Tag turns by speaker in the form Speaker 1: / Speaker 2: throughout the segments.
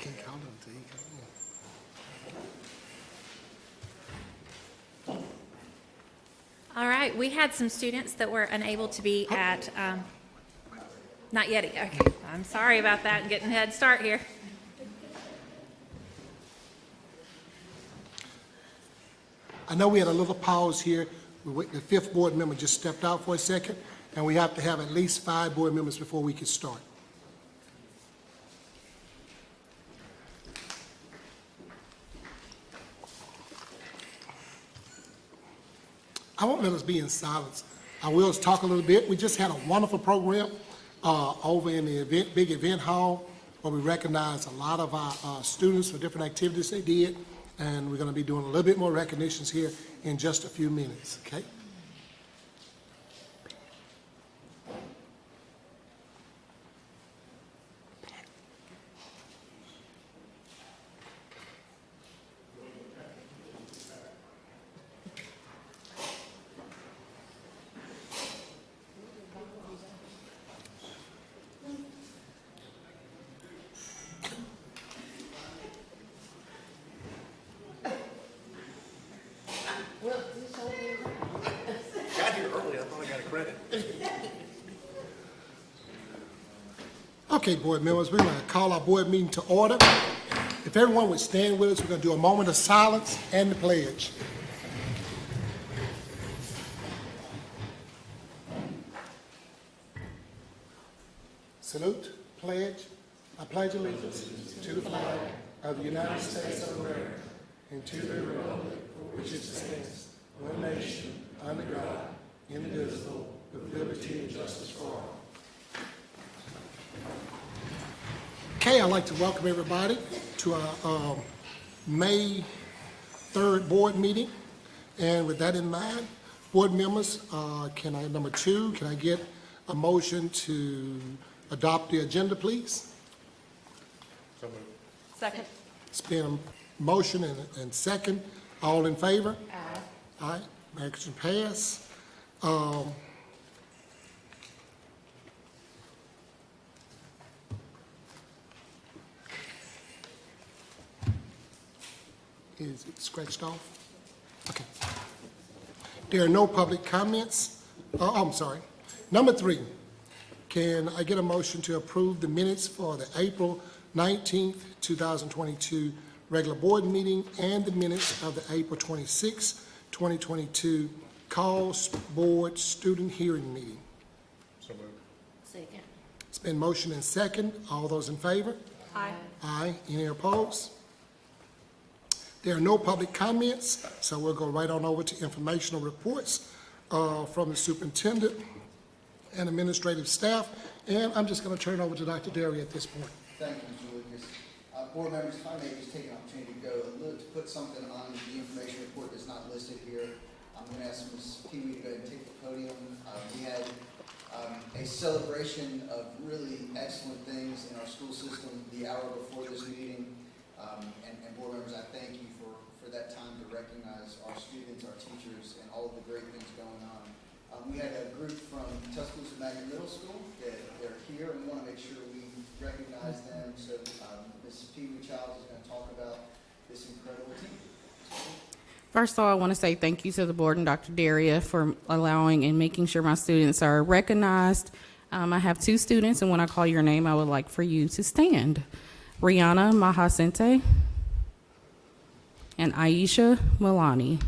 Speaker 1: can't count them until he comes in.
Speaker 2: All right, we had some students that were unable to be at, not yet, okay, I'm sorry about that, getting a head start here.
Speaker 1: I know we had a little pause here. The fifth board member just stepped out for a second, and we have to have at least 5 board members before we can start. I won't let us be in silence. I will talk a little bit. We just had a wonderful program over in the big event hall where we recognized a lot of our students for different activities they did, and we're going to be doing a little bit more recognitions here in just a few minutes, okay?
Speaker 3: Got here early, I thought I got a credit.
Speaker 1: Okay, board members, we're going to call our board meeting to order. If everyone would stand with us, we're going to do a moment of silence and the pledge. Salute, pledge. I pledge allegiance to the flag of the United States of America and to the republic which it stands, one nation, under God, indivisible, with liberty and justice for all. Okay, I'd like to welcome everybody to our May 3rd board meeting. And with that in mind, board members, number 2, can I get a motion to adopt the agenda, please?
Speaker 3: So moved.
Speaker 2: Second.
Speaker 1: It's been a motion and second. All in favor? Aye. Aye. Motion pass. Is it scratched off? Okay. There are no public comments. I'm sorry. Number 3, can I get a motion to approve the minutes for the April 19th, 2022 regular board meeting and the minutes of the April 26th, 2022 call board student hearing meeting?
Speaker 3: So moved.
Speaker 2: Second.
Speaker 1: It's been motion and second. All those in favor?
Speaker 2: Aye.
Speaker 1: Aye. Any opposed? There are no public comments, so we'll go right on over to informational reports from the superintendent and administrative staff. And I'm just going to turn it over to Dr. Derry at this point.
Speaker 4: Thank you, Mr. Lucas. Board members, if I may just take an opportunity to go and look to put something on the information report that's not listed here. I'm going to ask Ms. Pee Wee to go ahead and take the podium. We had a celebration of really excellent things in our school system the hour before this meeting. And board members, I thank you for that time to recognize our students, our teachers, and all of the great things going on. We had a group from Tuscaloosa Magnet Middle School that they're here, and we want to make sure we recognize them. So Ms. Pee Wee Childs is going to talk about this incredible team.
Speaker 5: First of all, I want to say thank you to the board and Dr. Daria for allowing and making sure my students are recognized. I have 2 students, and when I call your name, I would like for you to stand. Rihanna Mahasente and Aisha Milani.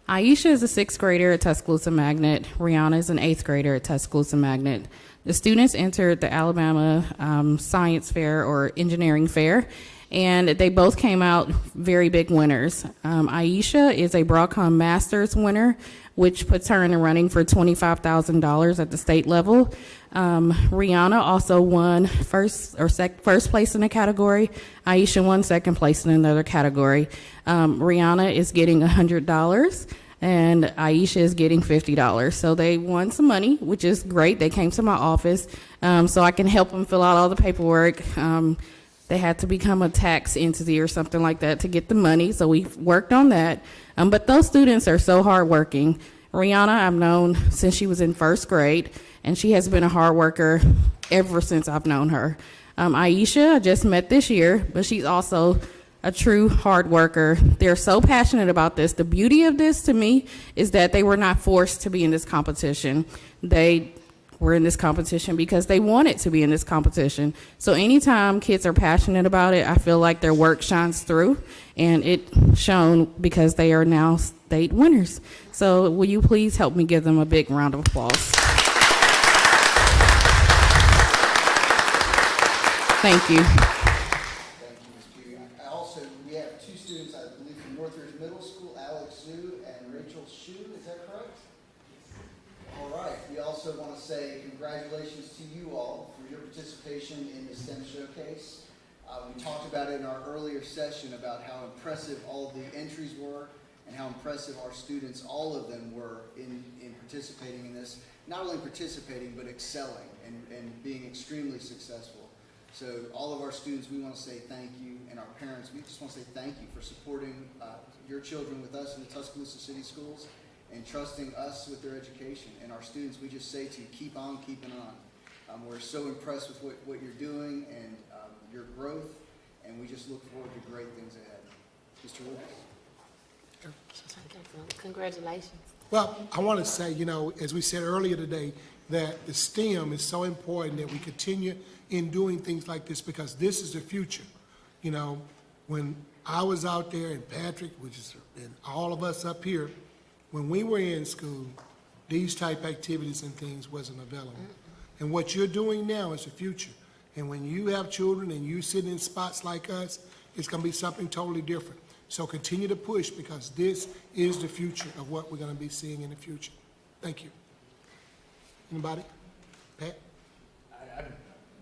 Speaker 5: Aisha is a 6th grader at Tuscaloosa Magnet. Rihanna is an 8th grader at Tuscaloosa Magnet. The students entered the Alabama Science Fair or Engineering Fair, and they both came out very big winners. Aisha is a Broadcom Masters winner, which puts her in the running for $25,000 at the state level. Rihanna also won first place in a category. Aisha won 2nd place in another category. Rihanna is getting $100 and Aisha is getting $50. So they won some money, which is great. They came to my office so I can help them fill out all the paperwork. They had to become a tax entity or something like that to get the money, so we worked on that. But those students are so hardworking. Rihanna I've known since she was in 1st grade, and she has been a hard worker ever since I've known her. Aisha, I just met this year, but she's also a true hard worker. They're so passionate about this. The beauty of this to me is that they were not forced to be in this competition. They were in this competition because they wanted to be in this competition. So anytime kids are passionate about it, I feel like their work shines through, and it shown because they are now state winners. So will you please help me give them a big round of applause? Thank you.
Speaker 4: Thank you, Ms. Pugh. Also, we have two students, I believe, from Northridge Middle School, Alex Zhu and Rachel Shu, is that correct? All right. We also want to say congratulations to you all for your participation in the STEM Showcase. We talked about it in our earlier session about how impressive all the entries were and how impressive our students, all of them, were in participating in this. Not only participating, but excelling and being extremely successful. So all of our students, we want to say thank you, and our parents, we just want to say thank you for supporting your children with us in the Tuscaloosa City Schools and trusting us with their education. And our students, we just say to you, keep on keeping on. We're so impressed with what you're doing and your growth, and we just look forward to great things ahead. Mr. Lucas.
Speaker 6: Congratulations.
Speaker 1: Well, I want to say, as we said earlier today, that the STEM is so important that we continue in doing things like this because this is the future. When I was out there, and Patrick, and all of us up here, when we were in school, these type activities and things wasn't available. And what you're doing now is the future. And when you have children and you sit in spots like us, it's going to be something totally different. So continue to push because this is the future of what we're going to be seeing in the future. Thank you. Anybody? Pat?
Speaker 3: I'm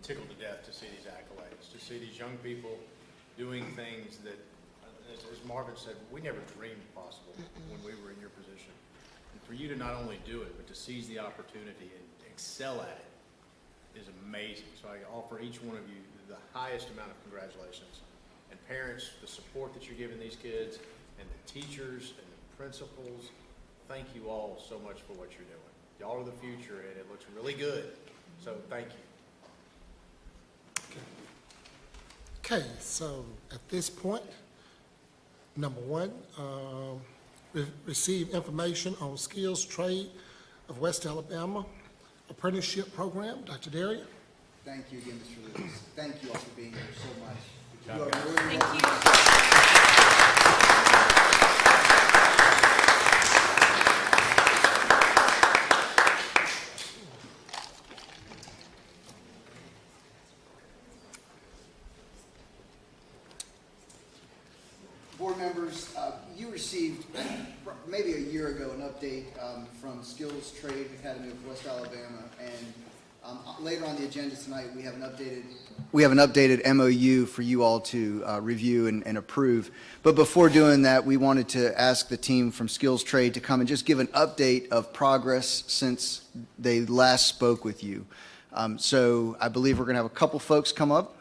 Speaker 3: tickled to death to see these accolades, to see these young people doing things that, as Marvin said, we never dreamed possible when we were in your position. And for you to not only do it, but to seize the opportunity and excel at it is amazing. So I offer each one of you the highest amount of congratulations. And parents, the support that you're giving these kids, and the teachers and the principals, thank you all so much for what you're doing. Y'all are the future, and it looks really good. So thank you.
Speaker 1: Okay, so at this point, number one, receive information on skills trade of West Alabama apprenticeship program. Dr. Daria?
Speaker 4: Thank you again, Mr. Lucas. Thank you all for being here so much.
Speaker 3: Good job,
Speaker 4: You are
Speaker 3: guys.
Speaker 4: really
Speaker 2: Thank
Speaker 4: welcome.
Speaker 2: you.
Speaker 4: Board members, you received maybe a year ago an update from Skills Trade Academy of West Alabama, and later on the agenda tonight we have an updated MOU for you all to review and approve. But before doing that, we wanted to ask the team from Skills Trade to come and just give an update of progress since they last spoke with you. So I believe we're going to have a couple folks come up.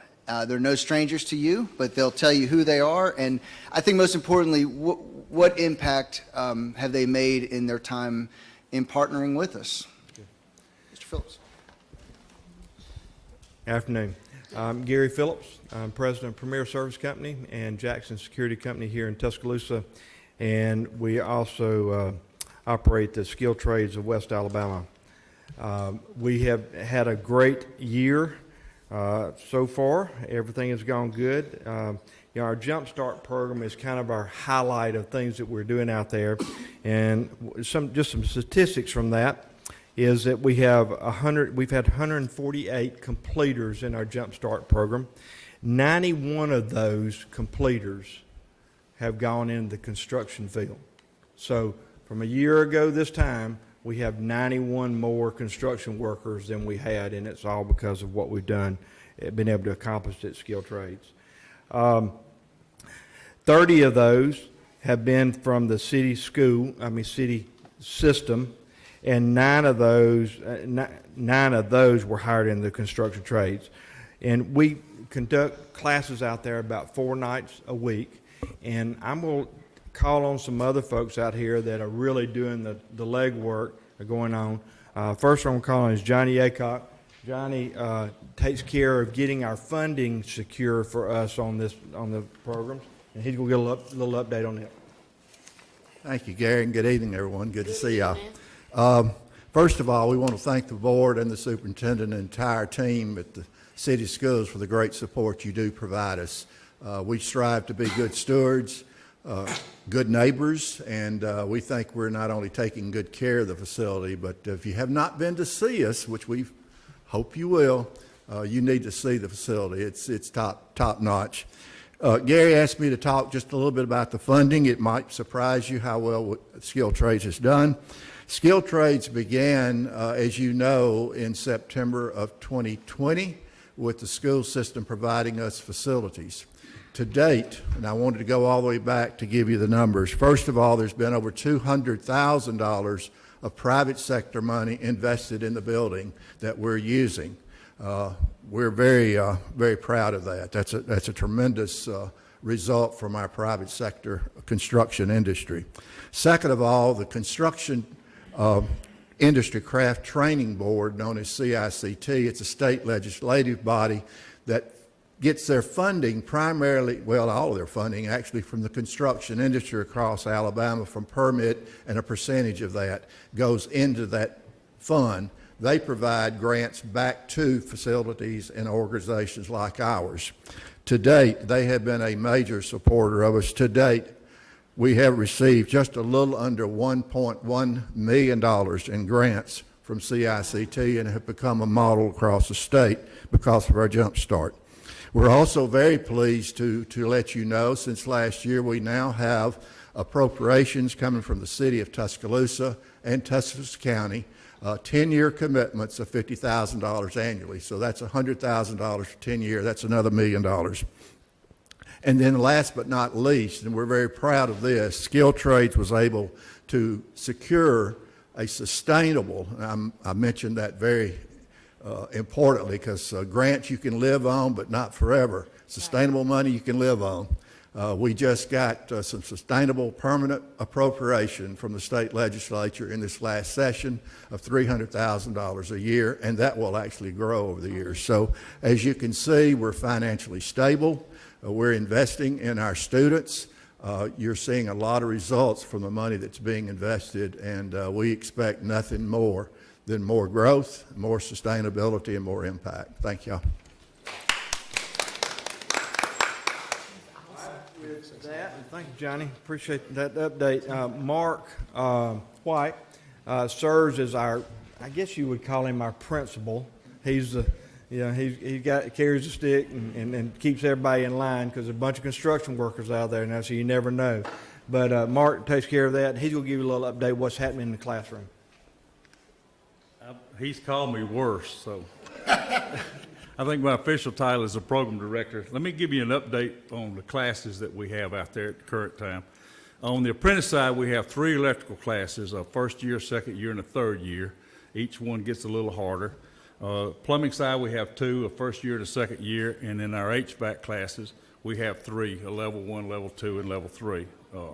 Speaker 4: They're no strangers to you, but they'll tell you who they are. And I think most importantly, what impact have they made in their time in partnering with us? Mr. Phillips.
Speaker 7: Afternoon. I'm Gary Phillips. I'm president of Premier Service Company and Jackson Security Company here in Tuscaloosa. And we also operate the skilled trades of West Alabama. We have had a great year. So far, everything has gone good. Our Jump Start program is kind of our highlight of things that we're doing out there. And some statistics from that is that we've had 148 completers in our Jump Start program. 91 of those completers have gone into the construction field. So from a year ago this time, we have 91 more construction workers than we had, and it's all because of what we've done, been able to accomplish at Skilled Trades. 30 of those have been from the city system, and nine of those were hired in the construction trades. And we conduct classes out there about 4 nights a week, and I'm going to call on some other folks out here that are really doing the legwork going on. First one I'm calling is Johnny Aycock. Johnny takes care of getting our funding secure for us on the programs, and he's going to get a little update on that.
Speaker 8: Thank you, Gary, and good evening, everyone. Good to see y'all. First of all, we want to thank the board and the superintendent and entire team at the city schools for the great support you do provide us. We strive to be good stewards, good neighbors, and we think we're not only taking good care of the facility, but if you have not been to see us, which we hope you will, you need to see the facility. It's top notch. Gary asked me to talk just a little bit about the funding. It might surprise you how well Skilled Trades has done. Skilled Trades began, as you know, in September of 2020 with the school system providing us facilities. To date, and I wanted to go all the way back to give you the numbers. First of all, there's been over $200,000 of private sector money invested in the building that we're using. We're very proud of that. That's a tremendous result from our private sector construction industry. Second of all, the Construction Industry Craft Training Board, known as CICT, it's a state legislative body that gets their funding primarily, well, all of their funding actually from the construction industry across Alabama from permit, and a percentage of that goes into that fund. They provide grants back to facilities and organizations like ours. To date, they have been a major supporter of us. To date, we have received just a little under $1.1 million in grants from CICT and have become a model across the state because of our Jump Start. We're also very pleased to let you know, since last year, we now have appropriations coming from the city of Tuscaloosa and Tuscaloosa County, 10-year commitments of $50,000 annually. So that's $100,000 for 10 years. That's another $1 million. And then last but not least, and we're very proud of this, Skilled Trades was able to secure a sustainable, and I mentioned that very importantly, because grants you can live on, but not forever. Sustainable money you can live on. We just got some sustainable permanent appropriation from the state legislature in this last session of $300,000 a year, and that will actually grow over the years. So as you can see, we're financially stable. We're investing in our students. You're seeing a lot of results from the money that's being invested, and we expect nothing more than more growth, more sustainability, and more impact. Thank y'all.
Speaker 7: With that, and thank you, Johnny. Appreciate that update. Mark White serves as our, I guess you would call him our principal. He's the, he carries the stick and keeps everybody in line because there's a bunch of construction workers out there now, so you never know. But Mark takes care of that, and he's going to give you a little update of what's happening in the classroom.
Speaker 9: He's called me worse, so I think my official title is a program director. Let me give you an update on the classes that we have out there at the current time. On the apprentice side, we have 3 electrical classes, a first year, second year, and a third year. Each one gets a little harder. Plumbing side, we have 2, a first year and a second year, and in our HVAC classes, we have 3, a level 1, level 2, and level 3.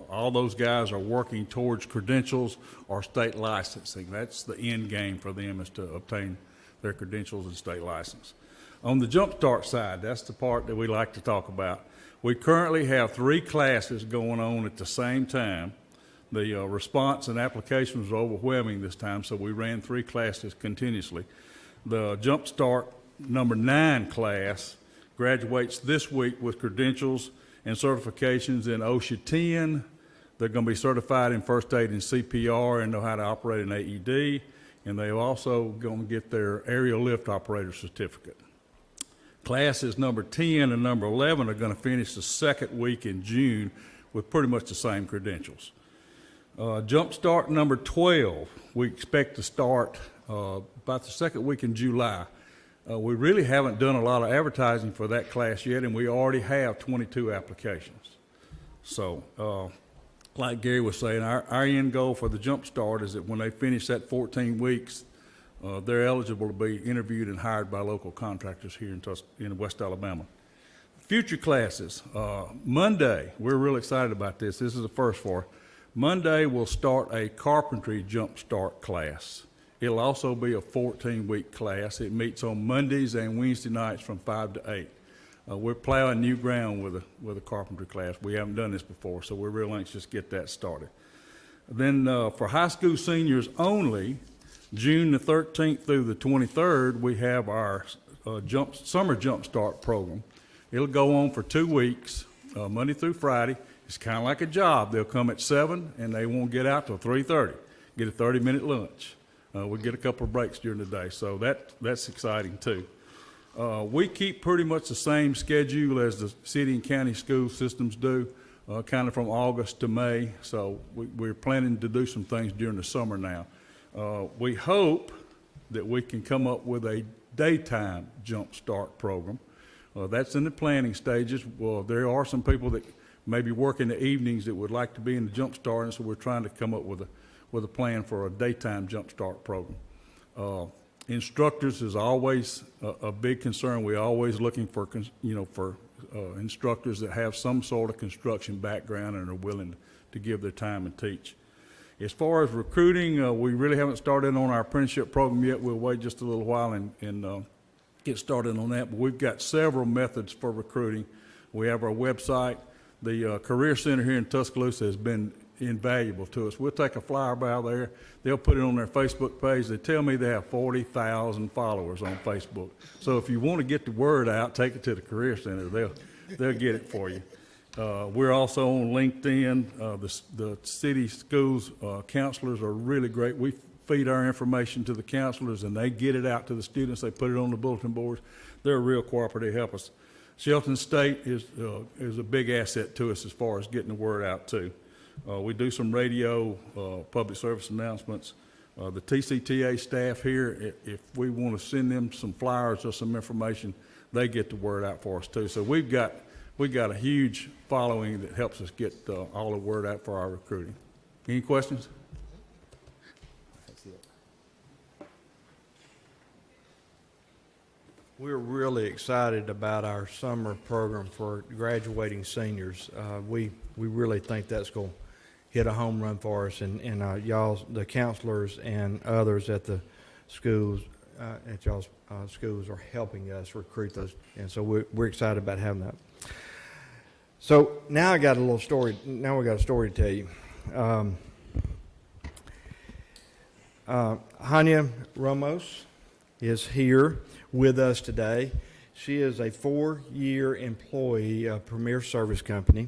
Speaker 9: All those guys are working towards credentials or state licensing. That's the end game for them, is to obtain their credentials and state license. On the Jump Start side, that's the part that we like to talk about. We currently have 3 classes going on at the same time. The response and application was overwhelming this time, so we ran 3 classes continuously. The Jump Start number 9 class graduates this week with credentials and certifications in OSHA 10. They're going to be certified in first aid and CPR and know how to operate an AED, and they're also going to get their aerial lift operator certificate. Classes number 10 and number 11 are going to finish the second week in June with pretty much the same credentials. Jump Start number 12, we expect to start about the second week in July. We really haven't done a lot of advertising for that class yet, and we already have 22 applications. So, like Gary was saying, our end goal for the Jump Start is that when they finish that 14 weeks, they're eligible to be interviewed and hired by local contractors here in West Alabama. Future classes, Monday, we're really excited about this. This is the first for Monday, we'll start a carpentry Jump Start class. It'll also be a 14-week class. It meets on Mondays and Wednesday nights from 5 to 8. We're plowing new ground with a carpentry class. We haven't done this before, so we're real anxious to get that started. Then for high school seniors only, June the 13th through the 23rd, we have our summer jump start program. It'll go on for 2 weeks, Monday through Friday. It's kind of like a job. They'll come at 7 and they won't get out till 3:30. Get a 30-minute lunch. We get a couple of breaks during the day, so that's exciting too. We keep pretty much the same schedule as the city and county school systems do, kind of from August to May. So we're planning to do some things during the summer now. We hope that we can come up with a daytime jump start program. That's in the planning stages. Well, there are some people that maybe work in the evenings that would like to be in the jump start, and so we're trying to come up with a plan for a daytime jump start program. Instructors is always a big concern. We're always looking for instructors that have some sort of construction background and are willing to give their time and teach. As far as recruiting, we really haven't started on our apprenticeship program yet. We'll wait just a little while and get started on that. But we've got several methods for recruiting. We have our website. The Career Center here in Tuscaloosa has been invaluable to us. We'll take a flyer by there. They'll put it on their Facebook page. They tell me they have 40,000 followers on Facebook. So if you want to get the word out, take it to the Career Center. They'll get it for you. We're also on LinkedIn. The city schools counselors are really great. We feed our information to the counselors, and they get it out to the students. They put it on the bulletin boards. They're real cooperative. They help us. Shelton State is a big asset to us as far as getting the word out too. We do some radio, public service announcements. The TCTA staff here, if we want to send them some flyers or some information, they get the word out for us too. So we've got a huge following that helps us get all the word out for our recruiting. Any questions?
Speaker 7: We're really excited about our summer program for graduating seniors. We really think that's going to hit a home run for us, and y'all, the counselors and others at the schools, at y'all's schools are helping us recruit those, and so we're excited about having that. So now I got a little story. Now we got a story to tell you. Hania Ramos is here with us today. She is a 4-year employee of Premier Service Company.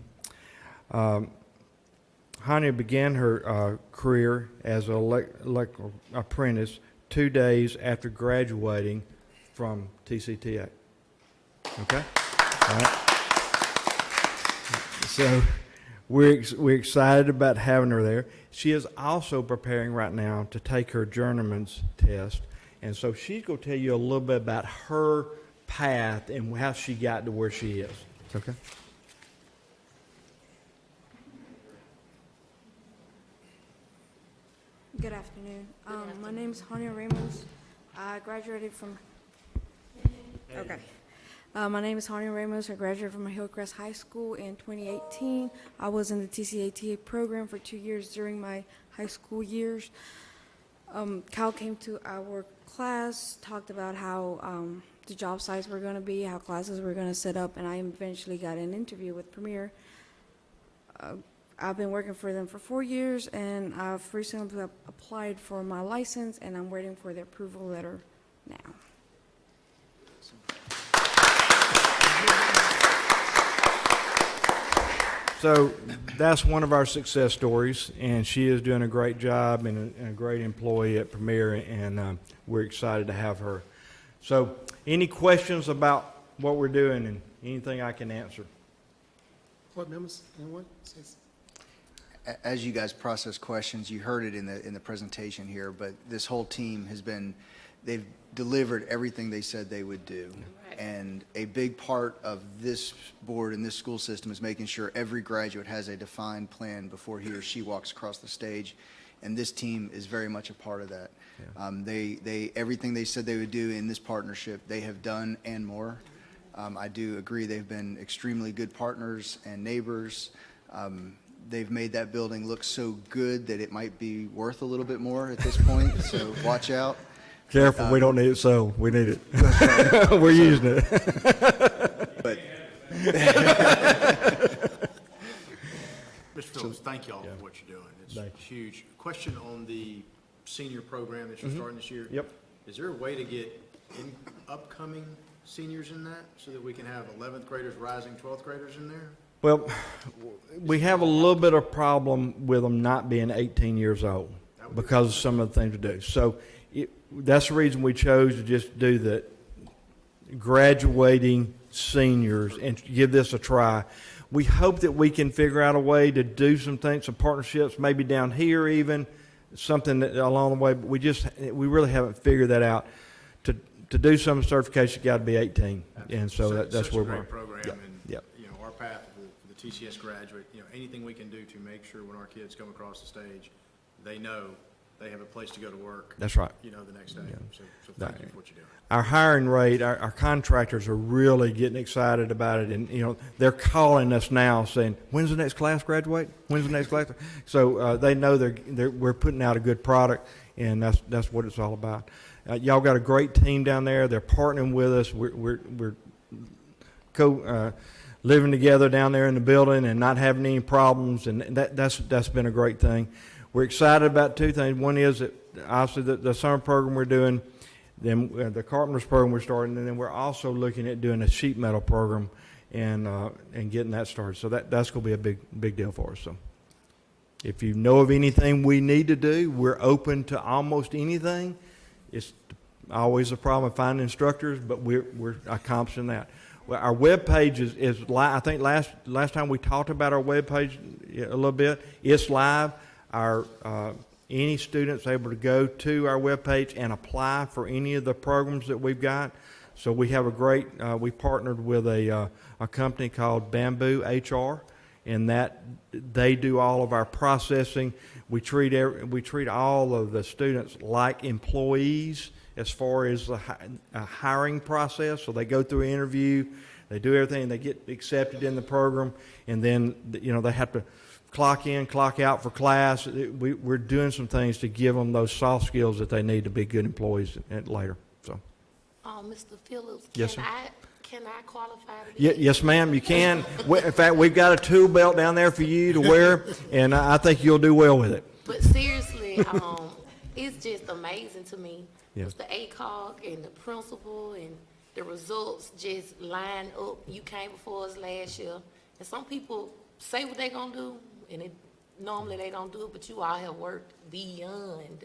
Speaker 7: Hania began her career as an electrical apprentice 2 days after graduating from TCTA. Okay? All right. So we're excited about having her there. She is also preparing right now to take her journeyman's test. And so she's going to tell you a little bit about her path and how she got to where she is. Okay?
Speaker 10: Good afternoon. My name is Hania Ramos. I graduated from... Okay. My name is Hania Ramos. I graduated from Hillcrest High School in 2018. I was in the TCATA program for 2 years during my high school years. Cal came to our class, talked about how the job sites were going to be, how classes were going to set up, and I eventually got an interview with Premier. I've been working for them for 4 years, and I've recently applied for my license, and I'm waiting for the approval letter now.
Speaker 7: So that's one of our success stories, and she is doing a great job and a great employee at Premier, and we're excited to have her. So any questions about what we're doing and anything I can answer?
Speaker 1: Board members, anyone?
Speaker 4: As you guys process questions, you heard it in the presentation here, but this whole team they've delivered everything they said they would do.
Speaker 6: Right.
Speaker 4: And a big part of this board and this school system is making sure every graduate has a defined plan before he or she walks across the stage. And this team is very much a part of that. Yeah. Everything they said they would do in this partnership, they have done and more. I do agree they've been extremely good partners and neighbors. They've made that building look so good that it might be worth a little bit more at this point, so watch out.
Speaker 7: Careful, we don't need it sold. We need it. We're using it.
Speaker 4: But
Speaker 3: Mr. Phillips, thank y'all for what you're doing. It's
Speaker 7: Thank
Speaker 3: huge. Question on the senior program that you're starting this year.
Speaker 7: Yep.
Speaker 3: Is there a way to get upcoming seniors in that so that we can have 11th graders rising 12th graders in there?
Speaker 7: Well, we have a little bit of problem with them not being 18 years old because of some of the things we do. So that's the reason we chose to just do the graduating seniors and give this a try. We hope that we can figure out a way to do some things, some partnerships, maybe down here even, something that along the way, but we really haven't figured that out. To do some certification, you got to be 18, and so that's
Speaker 3: Such
Speaker 7: where
Speaker 3: a
Speaker 7: we're.
Speaker 3: great program,
Speaker 7: Yep,
Speaker 3: and,
Speaker 7: yep.
Speaker 3: you know, our path for the TCS graduate, you know, anything we can do to make sure when our kids come across the stage, they know they have a place to go to work.
Speaker 7: That's right.
Speaker 3: You know, the next day. So
Speaker 7: That-
Speaker 3: thank you for what you're doing.
Speaker 7: Our hiring rate, our contractors are really getting excited about it, and, you know, they're calling us now saying, when's the next class graduate? When's the next class? So they know we're putting out a good product, and that's what it's all about. Y'all got a great team down there. They're partnering with us. We're living together down there in the building and not having any problems, and that's been a great thing. We're excited about two things. One is that obviously the summer program we're doing, then the carpenters program we're starting, and then we're also looking at doing a sheet metal program and getting that started. So that's going to be a big deal for us. So if you know of anything we need to do, we're open to almost anything. It's always a problem of finding instructors, but we're accomplishing that. Well, our web page is live. I think last time we talked about our web page a little bit. It's live. Any student's able to go to our webpage and apply for any of the programs that we've got. So we have we partnered with a company called Bamboo HR, and that they do all of our processing. We treat all of the students like employees as far as the hiring process. So they go through an interview, they do everything, they get accepted in the program, and then, you know, they have to clock in, clock out for class. We're doing some things to give them those soft skills that they need to be good employees later. So,
Speaker 6: Mr. Phillips,
Speaker 7: Yes, sir.
Speaker 6: can I qualify to be?
Speaker 7: yes, ma'am, you can. In fact, we've got a tool belt down there for you to wear, and I think you'll do well with it.
Speaker 6: But seriously, it's just amazing to me.
Speaker 7: Yeah.
Speaker 6: With the ACOG and the principal and the results just line up. You came before us last year, and some people say what they're gonna do, and normally they don't do it, but you all have worked beyond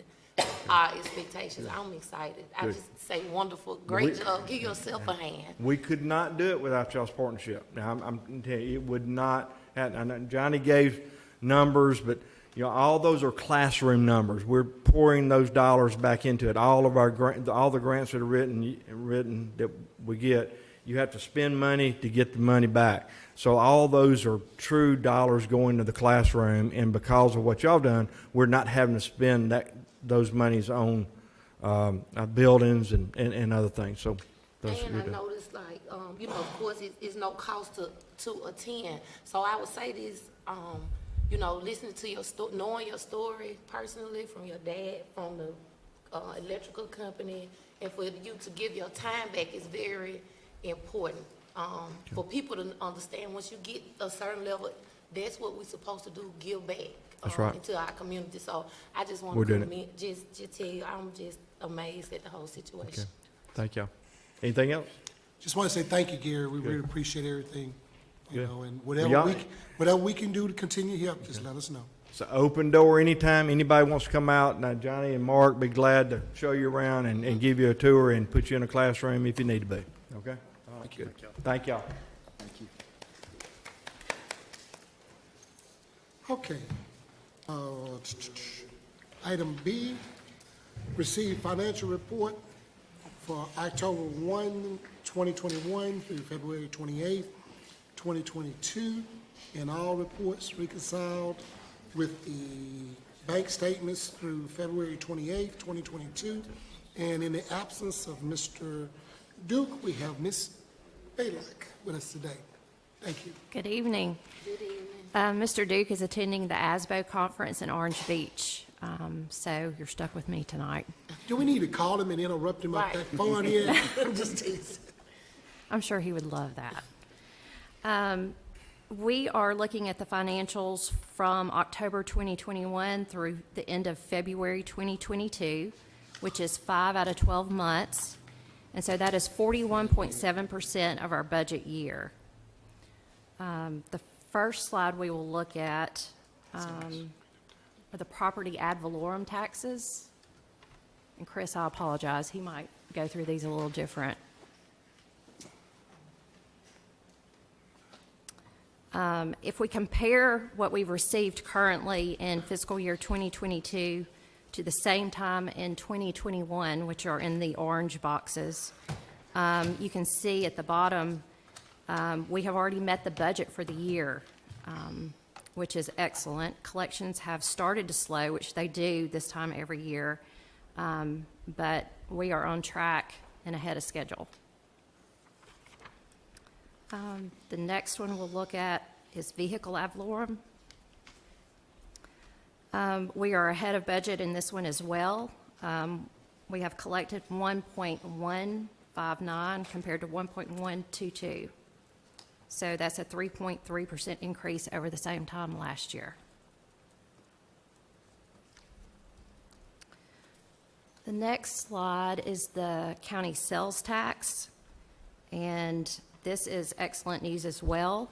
Speaker 6: our expectations. I'm excited. I
Speaker 7: Good.
Speaker 6: just say wonderful, great job. Give yourself a hand.
Speaker 7: We could not do it without y'all's partnership. Now, I'm telling you, it would not. I know Johnny gave numbers, but you know, all those are classroom numbers. We're pouring those dollars back into it. All of all the grants that are written that we get, you have to spend money to get the money back. So all those are true dollars going to the classroom, and because of what y'all done, we're not having to spend those monies on buildings and other things. So those
Speaker 6: And I noticed, like, you know, of course, it's no cost to attend. So I would say this, you know, listening to your story, knowing your story personally from your dad, from the electrical company, and for you to give your time back is very important. For people to understand, once you get a certain level, that's what we're supposed to do, give back.
Speaker 7: That's right.
Speaker 6: Into our community. So I just want
Speaker 7: We're
Speaker 6: to
Speaker 7: doing it.
Speaker 6: just tell you, I'm just amazed at the whole situation.
Speaker 7: Okay. Thank y'all. Anything else?
Speaker 1: Just want to say thank you, Gary. We really appreciate everything, you
Speaker 7: Good.
Speaker 1: know, and
Speaker 7: y'all-
Speaker 1: whatever we can do to continue help, just let us know.
Speaker 7: It's an open door anytime anybody wants to come out. Now, Johnny and Mark be glad to show you around and give you a tour and put you in a classroom if you need to be. Okay? All right, good. Thank y'all.
Speaker 4: thank you.
Speaker 1: Okay. Item B, receive financial report for October 1, 2021 through February 28, 2022, and all reports reconciled with the bank statements through February 28, 2022. And in the absence of Mr. Duke, we have Ms. Baylock with us today. Thank you.
Speaker 11: Good evening.
Speaker 6: Good evening.
Speaker 11: Mr. Duke is attending the ASBO conference in Orange Beach, so you're stuck with me tonight.
Speaker 1: Do we need to call him and interrupt him up
Speaker 6: Right.
Speaker 1: that far here? I'm just teasing.
Speaker 11: I'm sure he would love that. We are looking at the financials from October 2021 through the end of February 2022, which is 5 out of 12 months. And so that is 41.7% of our budget year. The first slide we will look at are the property ad valorem taxes. And Chris, I apologize, he might go through these a little different. If we compare what we've received currently in fiscal year 2022 to the same time in 2021, which are in the orange boxes, you can see at the bottom, we have already met the budget for the year, which is excellent. Collections have started to slow, which they do this time every year, but we are on track and ahead of schedule. The next one we'll look at is vehicle ad valorem. We are ahead of budget in this one as well. We have collected 1.159 compared to 1.122. So that's a 3.3% increase over the same time last year. The next slide is the county sales tax, and this is excellent news as well.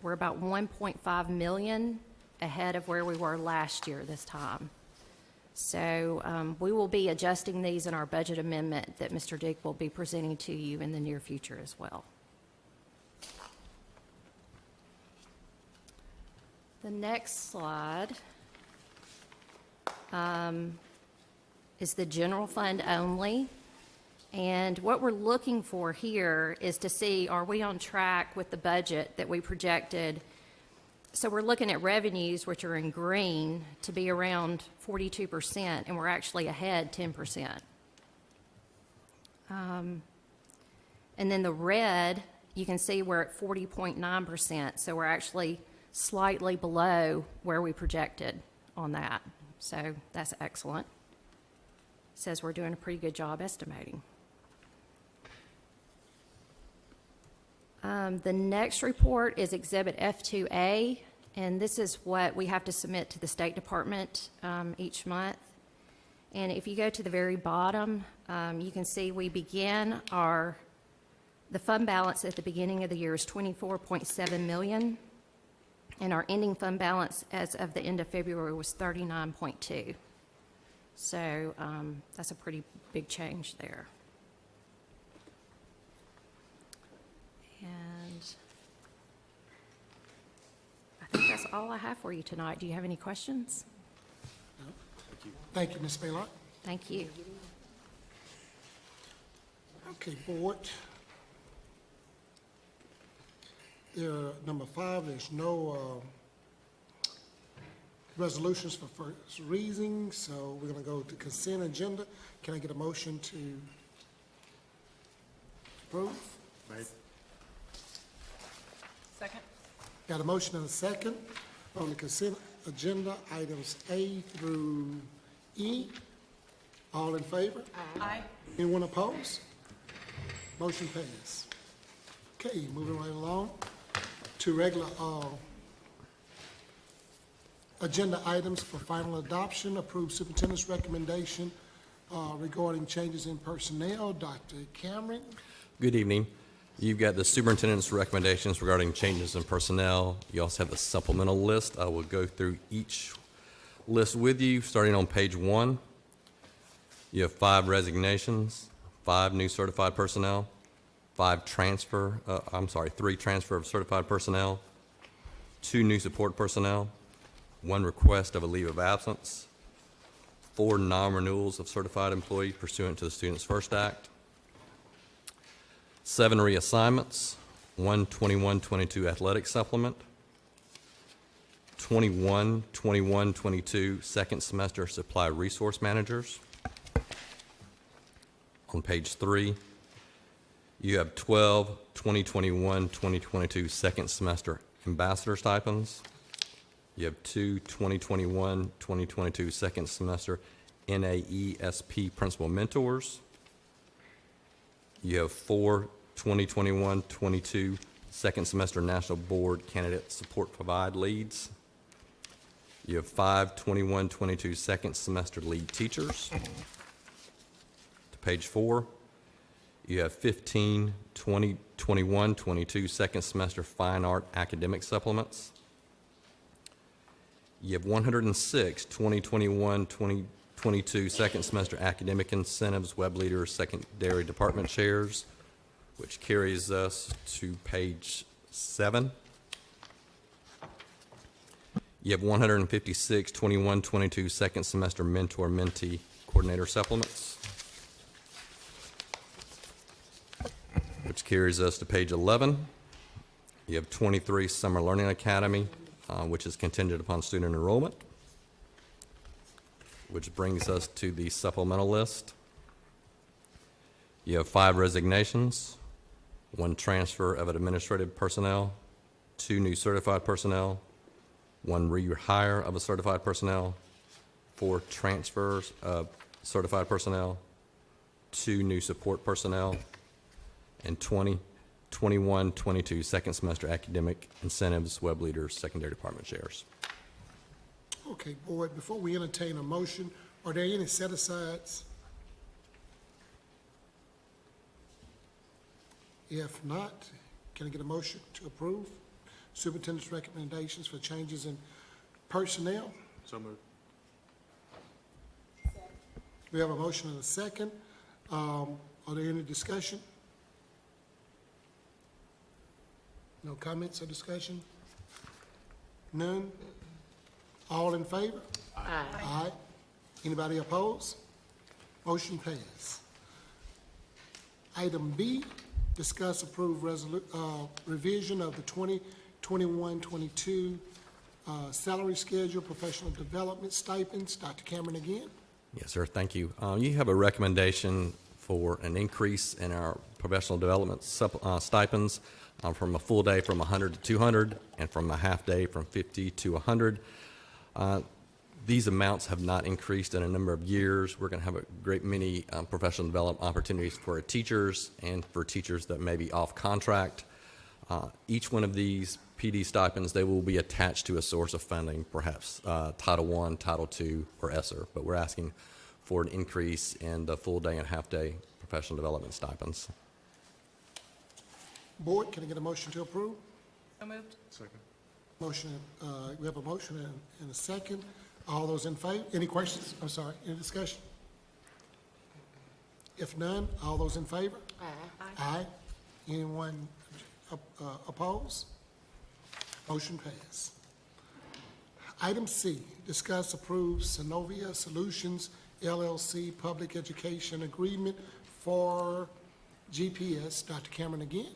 Speaker 11: We're about 1.5 million ahead of where we were last year this time. So we will be adjusting these in our budget amendment that Mr. Duke will be presenting to you in the near future as well. The next slide is the general fund only. And what we're looking for here is to see, are we on track with the budget that we projected? So we're looking at revenues, which are in green, to be around 42%, and we're actually ahead 10%. And then the red, you can see we're at 40.9%, so we're actually slightly below where we projected on that. So that's excellent. Says we're doing a pretty good job estimating. The next report is Exhibit F2A, and this is what we have to submit to the State Department each month. And if you go to the very bottom, you can see we began the fund balance at the beginning of the year is $24.7 million, and our ending fund balance as of the end of February was $39.2. So that's a pretty big change there. And I think that's all I have for you tonight. Do you have any questions?
Speaker 1: Thank you, Ms. Baylock.
Speaker 11: Thank you.
Speaker 1: Okay, board. Number 5, there's no resolutions for first reading, so we're going to go to consent agenda. Can I get a motion to approve?
Speaker 2: Second.
Speaker 1: Got a motion and a second on the consent agenda, items A through E. All in favor?
Speaker 2: Aye.
Speaker 1: Anyone opposed? Motion passed. Okay, moving right along to regular agenda items for final adoption. Approved superintendent's recommendation regarding changes in personnel. Dr. Cameron.
Speaker 12: Good evening. You've got the superintendent's recommendations regarding changes in personnel. You also have the supplemental list. I will go through each list with you, starting on page 1. You have 5 resignations, 5 new certified personnel, 3 transfer of certified personnel, 2 new support personnel, 1 request of a leave of absence, 4 non-renewals of certified employees pursuant to the Students First Act, 7 reassignments, 1 21-22 athletic supplement, 21-22 second semester supply resource managers. On page 3, You have 12 2021-2022 second semester ambassador stipends. You have 2 2021-2022 second semester NAESP principal mentors. You have 4 2021-22 second semester National Board Candidate Support Provide leads. You have 5 21-22 second semester lead teachers. To page 4, you have 15 2021-22 second semester fine art academic supplements. You have 106 2021-2022 second semester academic incentives, web leaders, secondary department chairs, which carries us to page 7. You have 156 21-22 second semester mentor-mentee coordinator supplements, which carries us to page 11. You have 23 Summer Learning Academy, which is contingent upon student enrollment, which brings us to the supplemental list. You have 5 resignations, 1 transfer of administrative personnel, 2 new certified personnel, 1 rehire of a certified personnel, 4 transfers of certified personnel, 2 new support personnel, and 21-22 second semester academic incentives, web leaders, secondary department chairs.
Speaker 1: Okay, board, before we entertain a motion, are there any set-asides? If not, can I get a motion to approve superintendent's recommendations for changes in personnel?
Speaker 3: So moved.
Speaker 1: We have a motion and a second. Are there any discussion? No comments or discussion? None? All in favor?
Speaker 6: Aye.
Speaker 1: Aye. Anybody opposed? Motion passed. Item B, discuss approve revision of the 2021-22 salary schedule, professional development stipends. Dr. Cameron again.
Speaker 12: Yes, sir, thank you. You have a recommendation for an increase in our professional development stipends from a full day from 100 to 200 and from a half day from 50 to 100. These amounts have not increased in a number of years. We're going to have a great many professional development opportunities for our teachers and for teachers that may be off contract. Each one of these PD stipends, they will be attached to a source of funding, perhaps Title I, Title II, or ESSER, but we're asking for an increase in the full day and half day professional development stipends.
Speaker 1: Board, can I get a motion to approve?
Speaker 11: So moved.
Speaker 3: Second.
Speaker 1: Motion, we have a motion and a second. All those in favor? Any questions? I'm sorry, any discussion? If none, all those in favor?
Speaker 6: Aye.
Speaker 1: Aye. Anyone opposed? Motion passed. Item C, discuss approve Synovia Solutions LLC Public Education Agreement for GPS. Dr. Cameron again.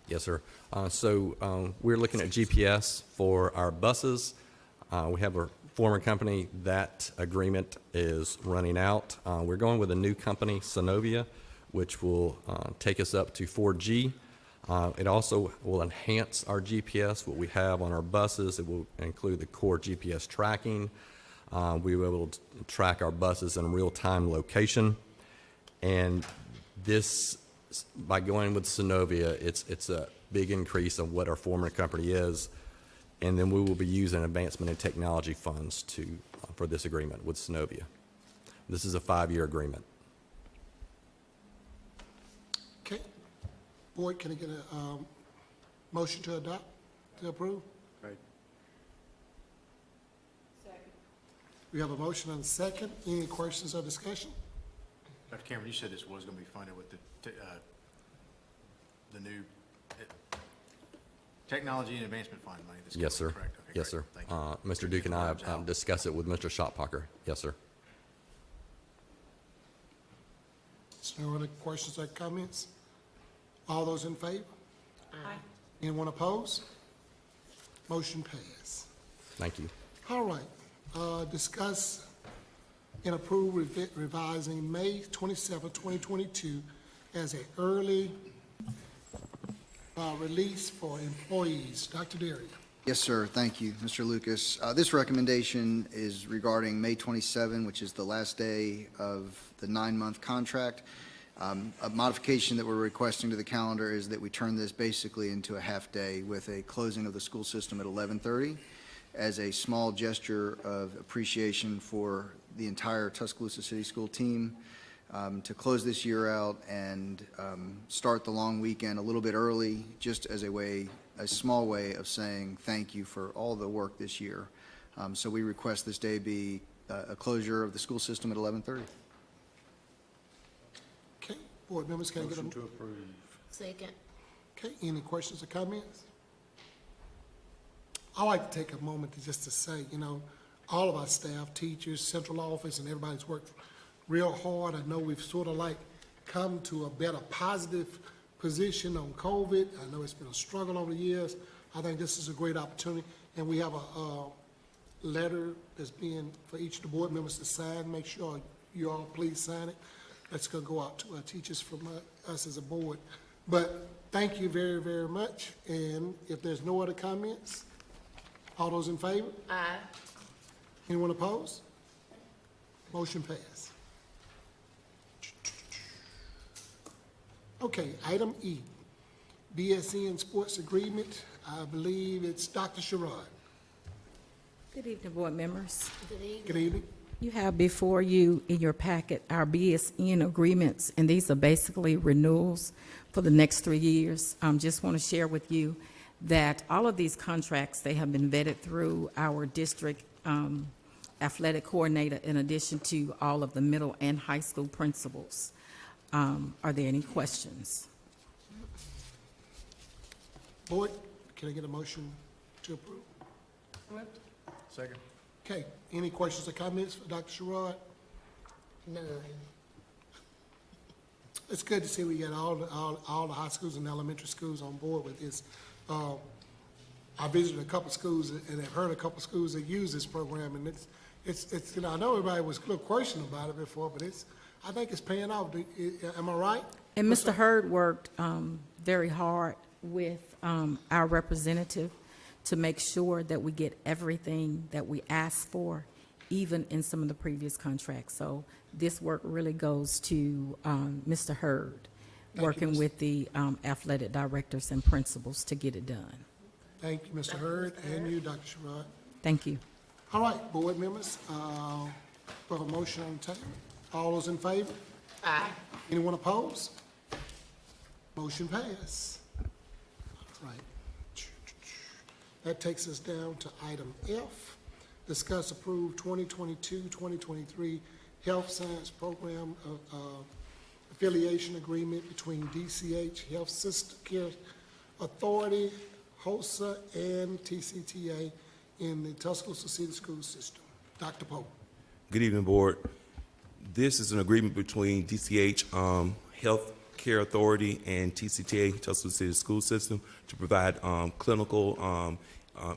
Speaker 12: Yes, sir. We're looking at GPS for our buses. We have a former company. That agreement is running out. We're going with a new company, Synovia, which will take us up to 4G. It also will enhance our GPS, what we have on our buses. It will include the core GPS tracking. We will be able to track our buses in real-time location. And this, by going with Synovia, it's a big increase of what our former company is. And then we will be using advancement in technology funds for this agreement with Synovia. This is a 5-year agreement.
Speaker 1: Okay. Board, can I get a motion to adopt, to approve?
Speaker 3: Right.
Speaker 1: We have a motion and a second. Any questions or discussion?
Speaker 3: Dr. Cameron, you said this was going to be funded with the new Technology and Advancement Fund money that's
Speaker 12: Yes, sir.
Speaker 3: correct? Okay,
Speaker 12: Yes,
Speaker 3: great.
Speaker 12: sir.
Speaker 3: Thank you.
Speaker 12: Mr. Duke and I have discussed it with Mr. Shoppacher. Yes, sir.
Speaker 1: Is there any questions or comments? All those in favor?
Speaker 6: Aye.
Speaker 1: Anyone opposed? Motion passed.
Speaker 12: Thank you.
Speaker 1: All right, discuss and approve revising May 27, 2022 as an early release for employees. Dr. Derry.
Speaker 4: Yes, sir. Thank you, Mr. Lucas. This recommendation is regarding May 27, which is the last day of the 9-month contract. A modification that we're requesting to the calendar is that we turn this basically into a half-day with a closing of the school system at 11:30 as a small gesture of appreciation for the entire Tuscaloosa City School team to close this year out and start the long weekend a little bit early, just as a small way of saying thank you for all the work this year. So we request this day be a closure of the school system at 11:30.
Speaker 1: Okay, board members, can I get a?
Speaker 3: Motion to approve.
Speaker 6: Second.
Speaker 1: Okay, any questions or comments? I like to take a moment to say, all of our staff, teachers, central office, and everybody's worked real hard. I know we've sort of like come to a better positive position on COVID. I know it's been a struggle over the years. I think this is a great opportunity, and we have a letter that's being for each of the board members to sign. Make sure you all please sign it. That's going to go out to our teachers from us as a board. But thank you very, very much. And if there's no other comments, all those in favor?
Speaker 6: Aye.
Speaker 1: Anyone opposed? Motion passed. Okay, item E, BSN Sports Agreement. I believe it's Dr. Sherrod.
Speaker 13: Good evening, board members.
Speaker 6: Good evening.
Speaker 1: Good evening.
Speaker 13: You have before you in your packet our BSN agreements, and these are basically renewals for the next 3 years. Just want to share with you that all of these contracts, they have been vetted through our district athletic coordinator in addition to all of the middle and high school principals. Are there any questions?
Speaker 1: Board, can I get a motion to approve?
Speaker 3: Second.
Speaker 1: Okay, any questions or comments for Dr. Sherrod?
Speaker 6: None.
Speaker 1: It's good to see we got all the high schools and elementary schools on board with this. I visited a couple schools and have heard a couple schools that use this program, and it's I know everybody was a little questioning about it before, but I think it's paying off. Am I right?
Speaker 13: And Mr. Hurd worked very hard with our representative to make sure that we get everything that we asked for, even in some of the previous contracts. So this work really goes to Mr. Hurd, working with the athletic directors and principals to get it done.
Speaker 1: Thank you, Mr. Hurd, and you, Dr. Sherrod.
Speaker 13: Thank you.
Speaker 1: All right, board members, for a motion on the table. All those in favor?
Speaker 6: Aye.
Speaker 1: Anyone opposed? Motion passed. All right. That takes us down to item F, discuss approve 2022-2023 Health Science Program affiliation agreement between DCH Health System Care Authority, HOSA, and TCTA in the Tuscaloosa City School System. Dr. Pope.
Speaker 14: Good evening, Board. This is an agreement between DCH Health Care Authority and TCTA, Tuscaloosa City School System, to provide clinical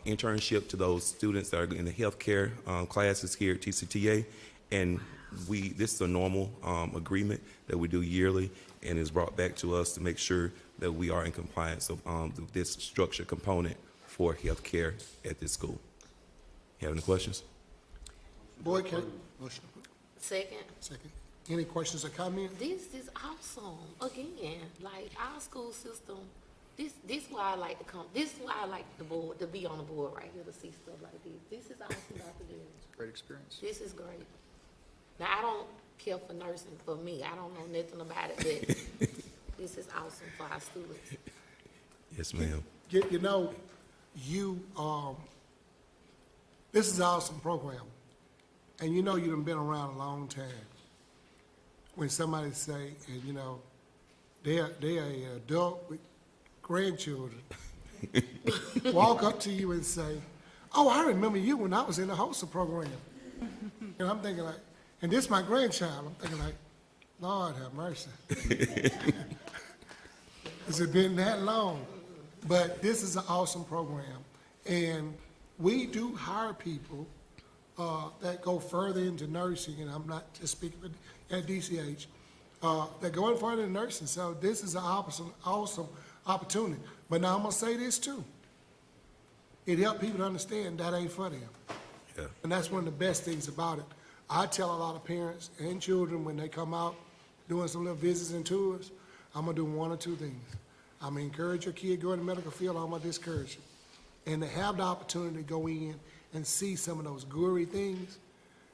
Speaker 14: internship to those students that are in the healthcare classes here at TCTA. And this is a normal agreement that we do yearly, and is brought back to us to make sure that we are in compliance of this structure component for healthcare at this school. You have any questions?
Speaker 1: Board, can motion approved.
Speaker 6: Second.
Speaker 1: Second. Any questions or comments?
Speaker 6: This is awesome. Again, like our school system, this why I like to come. This is why I like the board to be on the board right here to see stuff like this. This is awesome, Dr. Derry.
Speaker 4: Great experience.
Speaker 6: This is great. Now I don't care for nursing for me. I don't know nothing about it, but this is awesome for our students.
Speaker 14: Yes, ma'am.
Speaker 1: This is an awesome program. And you done been around a long time. When somebody say, and they're an adult with grandchildren, walk up to you and say, oh, I remember you when I was in the HOSA program. And I'm thinking like, and this is my grandchild. I'm thinking like, Lord have mercy. Has it been that long? But this is an awesome program. And we do hire people that go further into nursing, and I'm not just speaking at DCH, that go in further into nursing. So this is an awesome opportunity But now I'm gonna say this too. It helped people to understand that ain't for them.
Speaker 14: Yeah.
Speaker 1: And that's one of the best things about it. I tell a lot of parents and children when they come out doing some little visits and tours, I'm gonna do one or two things. I'm gonna encourage your kid to go in the medical field, or I'm gonna discourage you. And to have the opportunity to go in and see some of those gory things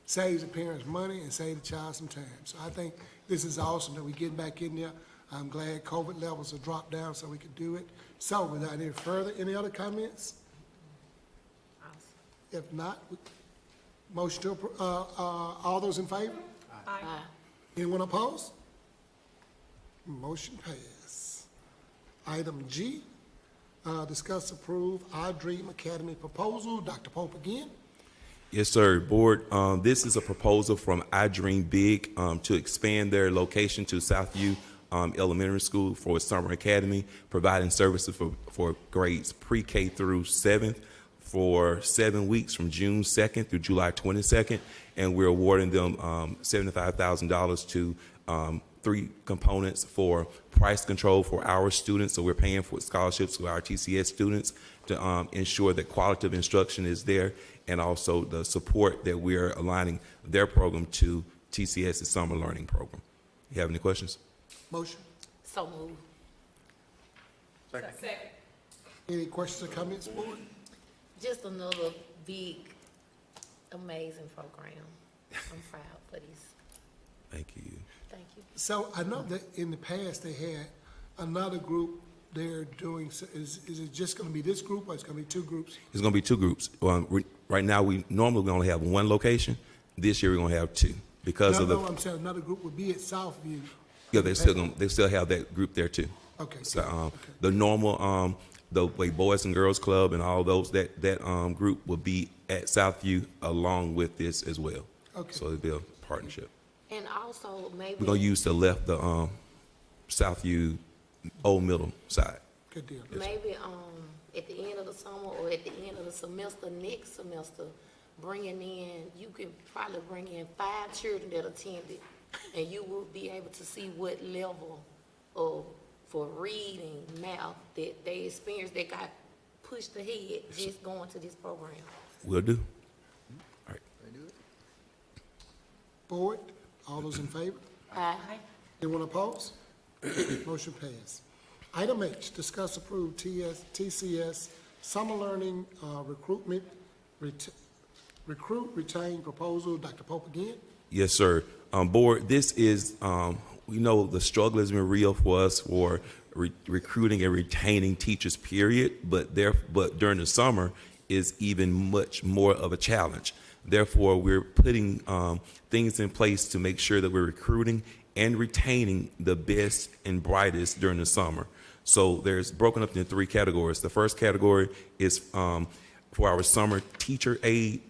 Speaker 1: saves the parents money and saves the child some time. So I think this is awesome that we're getting back in there. I'm glad COVID levels have dropped down so we can do it. So without any further, any other comments? If not, motion to approve, all those in favor?
Speaker 6: Aye.
Speaker 1: Anyone opposed? Motion pass. Item G, discuss approve I Dream Academy proposal. Dr. Pope again.
Speaker 14: Yes, sir. Board, this is a proposal from I Dream Big to expand their location to Southview Elementary School for a summer academy, providing services for grades pre-K through 7th for 7 weeks from June 2nd through July 22nd, and we're awarding them $75,000 to 3 components for price control for our students. So we're paying for scholarships to our TCS students to ensure that quality of instruction is there, and also the support that we're aligning their program to TCS's summer learning program. You have any questions?
Speaker 1: Motion.
Speaker 6: So moved.
Speaker 3: Second.
Speaker 1: Any questions or comments, board?
Speaker 6: Just another big, amazing program. I'm proud for this.
Speaker 14: Thank you.
Speaker 6: Thank you.
Speaker 1: So I know that in the past they had another group they're doing, is it just gonna be this group or it's gonna be 2 groups?
Speaker 14: It's going to be 2 groups. Right now, we normally only have 1 location. This year, we're going to have 2 because of the.
Speaker 1: No, I'm saying another group would be at Southview.
Speaker 14: Yeah, they still have that group there too.
Speaker 1: Okay.
Speaker 14: So
Speaker 1: Okay.
Speaker 14: the normal the way Boys and Girls Club and all those that group will be at Southview along with this as well.
Speaker 1: Okay.
Speaker 14: So it'll be a partnership.
Speaker 6: And also maybe.
Speaker 14: We're gonna use the Southview Old Middle side.
Speaker 1: Good deal.
Speaker 6: Maybe at the end of the summer or at the end of the semester, next semester, bringing in, you could probably bring in 5 children that attended, and you will be able to see what level of, for reading, math, that they experienced, that got pushed ahead just going to this program.
Speaker 14: Will do. All right.
Speaker 1: Board, all those in favor?
Speaker 6: Aye.
Speaker 1: Anyone opposed? Motion passed. Item H, discuss approve TCS summer learning recruitment, recruit, retain proposal. Dr. Pope again.
Speaker 14: Yes, sir. Board, this is, we know the struggle has been real for us for recruiting and retaining teachers, period, but during the summer is even much more of a challenge. Therefore, we're putting things in place to make sure that we're recruiting and retaining the best and brightest during the summer. So there's broken up into 3 categories. The first category is for our summer teacher aide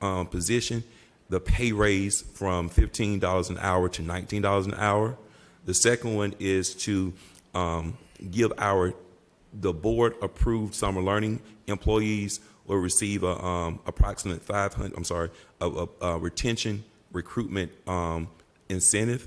Speaker 14: position, the pay raise from $15 an hour to $19 an hour. The second one is to give the board-approved summer learning employees will receive approximate a retention recruitment incentive.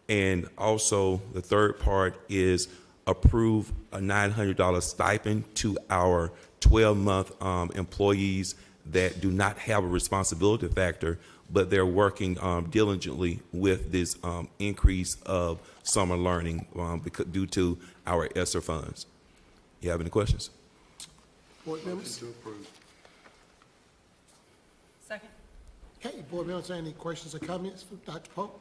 Speaker 14: And also the third part is approve a $900 stipend to our 12-month employees that do not have a responsibility factor, but they're working diligently with this increase of summer learning due to our ESSER funds. You have any questions?
Speaker 1: Board members?
Speaker 11: Second.
Speaker 1: Okay, board members, any questions or comments for Dr. Pope?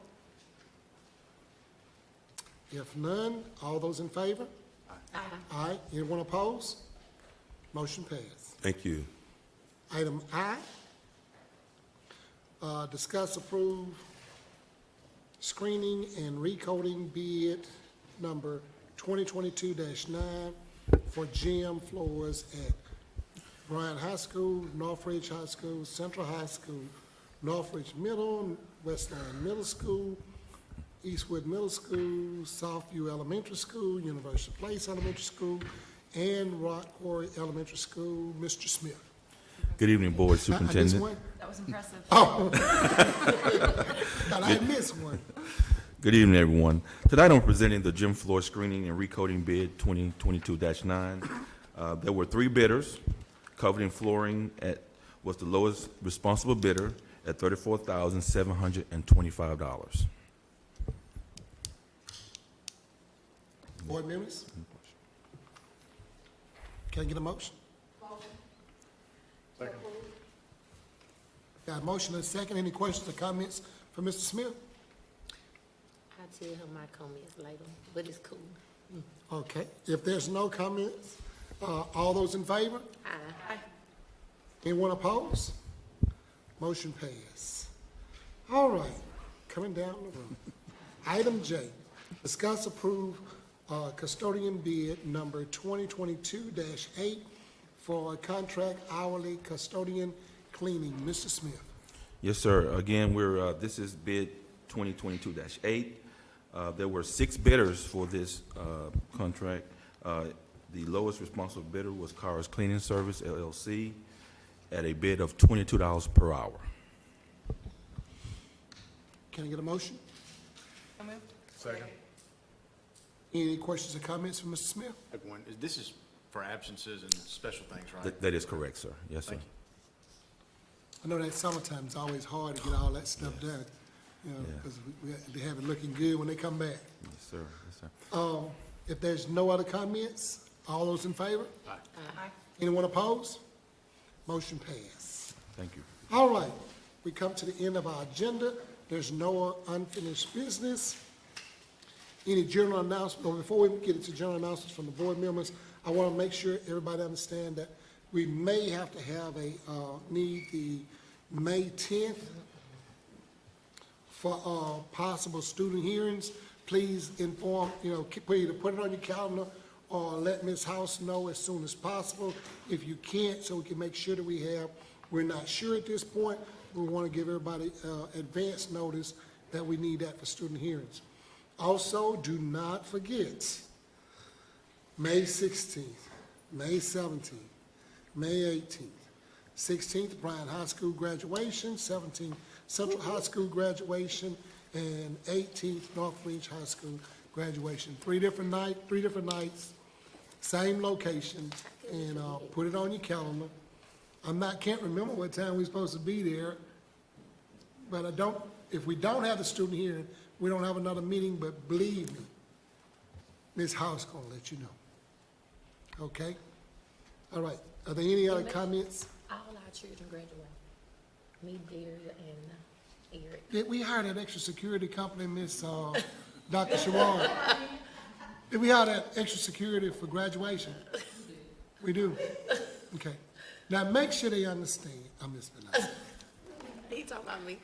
Speaker 1: If none, all those in favor?
Speaker 6: Aye.
Speaker 1: Aye. Anyone opposed? Motion passed.
Speaker 14: Thank you.
Speaker 1: Item I, discuss approve screening and recoding bid number 2022-9 for gym floors at Bryant High School, Northridge High School, Central High School, Northridge Middle, Westline Middle School, Eastwood Middle School, Southview Elementary School, University Place Elementary School, and Rock Quarry Elementary School. Mr. Smith.
Speaker 14: Good evening, Board
Speaker 1: I missed
Speaker 14: Superintendent.
Speaker 1: one?
Speaker 11: That was impressive.
Speaker 1: Oh. Thought I missed one.
Speaker 14: Good evening, everyone. Tonight I'm presenting the gym floor screening and recoating bid 2022-9. There were 3 bidders. Coveting flooring was the lowest responsible bidder at $34,725.
Speaker 1: Board members? Can I get a motion? Got a motion and a second. Any questions or comments for Mr. Smith?
Speaker 6: I'll tell her my comments later, but it's cool.
Speaker 1: Okay, if there's no comments, all those in favor?
Speaker 6: Aye.
Speaker 1: Anyone opposed? Motion passed. All right, coming down the road. Item J, discuss approve custodian bid number 2022-8 for a contract hourly custodian cleaning. Mr. Smith.
Speaker 14: Yes, sir. Again, this is bid 2022-8. There were 6 bidders for this contract. The lowest responsible bidder was Cars Cleaning Service, LLC, at a bid of $22 per hour.
Speaker 1: Can I get a motion?
Speaker 3: Second.
Speaker 1: Any questions or comments from Mr. Smith?
Speaker 3: This is for absences and special things, right?
Speaker 14: That is correct, sir. Yes, sir.
Speaker 3: Thank you.
Speaker 1: I know that summertime is always hard to get all that stuff done, you know, because they have it looking good when they come back.
Speaker 14: Yes, sir. Yes, sir.
Speaker 1: If there's no other comments, all those in favor? Aye. Anyone opposed? Motion passed.
Speaker 14: Thank you.
Speaker 1: All right, we come to the end of our agenda. There's no unfinished business. Any general announcement, or before we get into general announcements from the board members, I want to make sure everybody understand that we may have to have need the May 10th for possible student hearings. Please inform, either put it on your calendar or let Ms. House know as soon as possible if you can't, so we can make sure that we're not sure at this point. We want to give everybody advance notice that we need that for student hearings. Also, do not forget, May 16th, May 17th, May 18th, 16th, Bryan High School graduation, 17th, Central High School graduation, and 18th, North Range High School graduation. 3 different nights, same location, and put it on your calendar. Can't remember what time we're supposed to be there, but if we don't have the student hearing, we don't have another meeting, but believe me, Ms. House gonna let you know. Okay? All right, are there any other comments?
Speaker 6: All our children graduate. Me, Darius, and Eric.
Speaker 1: Did we hire that extra security company, Miss Dr. Sharon? Did we hire that extra security for graduation? We do? Okay. Now, make sure they understand. I'm Miss Vanessa.
Speaker 6: He talking about me.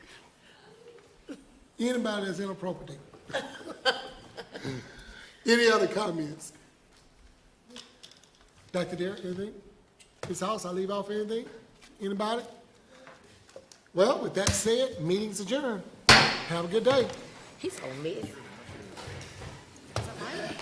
Speaker 1: Anybody that's inappropriate. Any other comments? Dr. Derrick, anything? Ms. House, I leave off anything? Anybody? Well, with that said, meeting's adjourned. Have a good day.
Speaker 6: He's so messy.